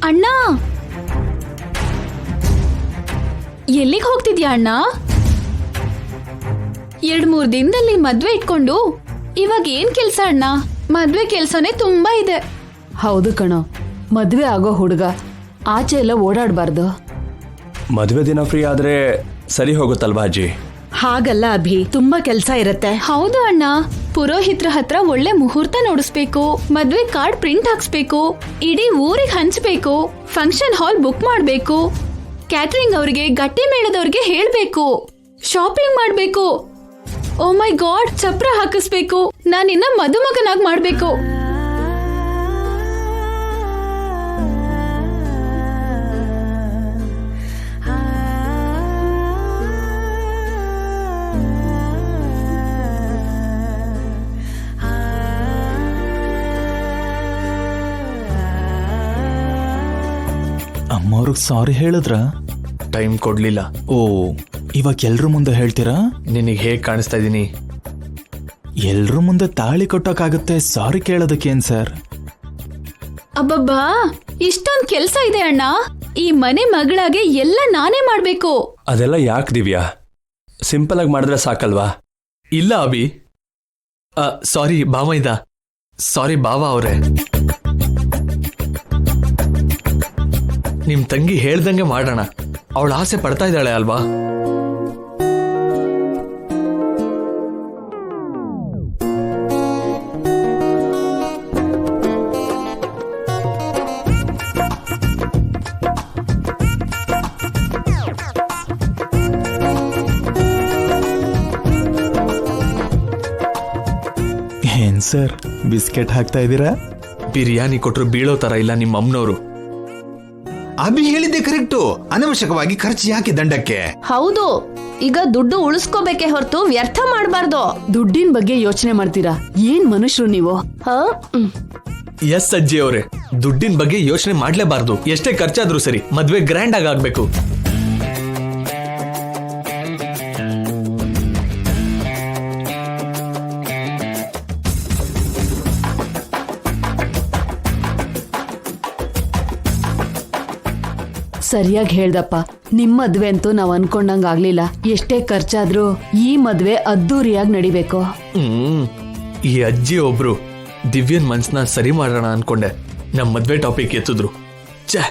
ಅಣ್ಣ, ಎಲ್ಲಿಗೆ ಹೋಗ್ತಿದ್ಯಾ ಅಣ್ಣ? 2-3 ದಿನದಲ್ಲಿ ಮದ್ವೆ ಇಟ್ಕೊಂಡು ಇವಾಗ ಏನ್ ಕೆಲ್ಸ ಅಣ್ಣ? ಮದ್ವೆ ಕೆಲ್ಸನೇ ತುಂಬಾ ಇದೆ. ಹೌದು ಕಣೋ, ಮದ್ವೆ ಆಗೋ ಹುಡುಗ ಆಚೆ ಎಲ್ಲ ಓಡಾಡಬಾರ್ದು. ಮದುವೆ ದಿನ ಫ್ರೀ ಆದ್ರೆ ಸರಿ ಹೋಗುತ್ತಲ್ವಾ ಅಜ್ಜಿ? ಹಾಗಲ್ಲ ಅಭಿ, ತುಂಬಾ ಕೆಲ್ಸ ಇರತ್ತೆ. ಹೌದು ಅಣ್ಣ, ಪುರೋಹಿತ್ರ ಹತ್ರ ಒಳ್ಳೆ ಮುಹೂರ್ತ ನೋಡಿಸ್ಬೇಕು, ಮದ್ವೆ ಕಾರ್ಡ್ ಪ್ರಿಂಟ್ ಹಾಕ್ಸ್ಬೇಕು, ಇಡೀ ಊರಿಗೆ ಹಂಚ್ಬೇಕು, ಫಂಕ್ಷನ್ ಹಾಲ್ ಬುಕ್ ಮಾಡ್ಬೇಕು, ಕ್ಯಾಟರಿಂಗ್ ಅವ್ರಿಗೆ, ಗಟ್ಟಿ ಮೇಳದವ್ರಿಗೆ ಹೇಳ್ಬೇಕು, ಶಾಪಿಂಗ್ ಮಾಡ್ಬೇಕು. ಓ ಮೈ ಗಾಡ್, ಚಪ್ರ ಹಾಕಿಸ್ಬೇಕು, ನಾನಿನ್ನ ಮದುಮಗನಾಗ್ ಮಾಡ್ಬೇಕು. ಅಮ್ಮವ್ರಿಗೆ ಸಾರಿ ಹೇಳಿದ್ರ? ಟೈಮ್ ಕೊಡ್ಲಿಲ್ಲ. ಓ, ಇವಾಗ ಎಲ್ರ ಮುಂದೆ ಹೇಳ್ತೀರಾ? ನಿನಗೆ ಹೇಗ್ ಕಾಣಿಸ್ತಾ ಇದೀನಿ? ಎಲ್ರ ಮುಂದೆ ತಾಳಿ ಕೊಟ್ಟೋಕಾಗುತ್ತೆ, ಸಾರಿ ಕೇಳೋದಕ್ಕೇನ್ ಸರ್? ಅಬ್ಬಬ್ಬಾ, ಇಷ್ಟೊಂದ್ ಕೆಲ್ಸ ಇದೆ ಅಣ್ಣ. ಈ ಮನೆ ಮಗಳಾಗೆ ಎಲ್ಲ ನಾನೇ ಮಾಡ್ಬೇಕು. ಅದೆಲ್ಲ ಯಾಕೆ ದಿವ್ಯಾ? ಸಿಂಪಲ್ ಆಗಿ ಮಾಡಿದ್ರೆ ಸಾಕಲ್ವಾ? ಇಲ್ಲ ಅಭಿ, ಸಾರಿ ಬಾಮೈದ, ಸಾರಿ ಬಾವ ಅವ್ರೆ. ನಿಮ್ ತಂಗಿ ಹೇಳ್ದಂಗೆ ಮಾಡೋಣ. ಅವಳ ಆಸೆ ಪಡ್ತಾ ಇದ್ದಾಳೆ ಅಲ್ವಾ? ಏನ್ ಸರ್, ಬಿಸ್ಕೆಟ್ ಹಾಕ್ತಾ ಇದ್ದೀರಾ? ಬಿರಿಯಾನಿ ಕೊಟ್ರು ಬೀಳೋ ತರ ಇಲ್ಲ ನಿಮ್ಮ ಅಮ್ಮನವರು. ಅಭಿ ಹೇಳಿದ್ದೆ ಕರೆಕ್ಟು. ಅನವಶ್ಯಕವಾಗಿ ಖರ್ಚು ಯಾಕೆ ದಂಡಕ್ಕೆ? ಹೌದು, ಈಗ ದುಡ್ಡು ಉಳಿಸ್ಕೋಬೇಕೆ ಹೊರತು ವ್ಯರ್ಥ ಮಾಡಬಾರ್ದು. ದುಡ್ಡಿನ ಬಗ್ಗೆ ಯೋಚನೆ ಮಾಡ್ತೀರಾ? ಏನ್ ಮನುಷ್ಯರು ನೀವು? ಎಸ್ ಅಜ್ಜಿ ಅವರೇ, ದುಡ್ಡಿನ ಬಗ್ಗೆ ಯೋಚನೆ ಮಾಡ್ಲೇಬಾರ್ದು. ಎಷ್ಟೇ ಖರ್ಚಾದ್ರೂ ಸರಿ, ಮದ್ವೆ ಗ್ರ್ಯಾಂಡ್ ಆಗಿ ಆಗ್ಬೇಕು. ಸರಿಯಾಗಿ ಹೇಳ್ದಪ್ಪ. ನಿಮ್ ಮದ್ವೆ ಅಂತೂ ನಾವ್ ಅನ್ಕೊಂಡಂಗ ಆಗ್ಲಿಲ್ಲ. ಎಷ್ಟೇ ಖರ್ಚಾದ್ರೂ ಈ ಮದ್ವೆ ಅದ್ದೂರಿಯಾಗಿ ನಡಿಬೇಕು. ಈ ಅಜ್ಜಿ ಒಬ್ರು ದಿವ್ಯನ್ ಮನ್ಸನ್ನ ಸರಿ ಮಾಡೋಣ ಅನ್ಕೊಂಡೆ. ನಮ್ ಮದ್ವೆ ಟಾಪಿಕ್ ಎತ್ತಿದ್ರು. ಛೇ.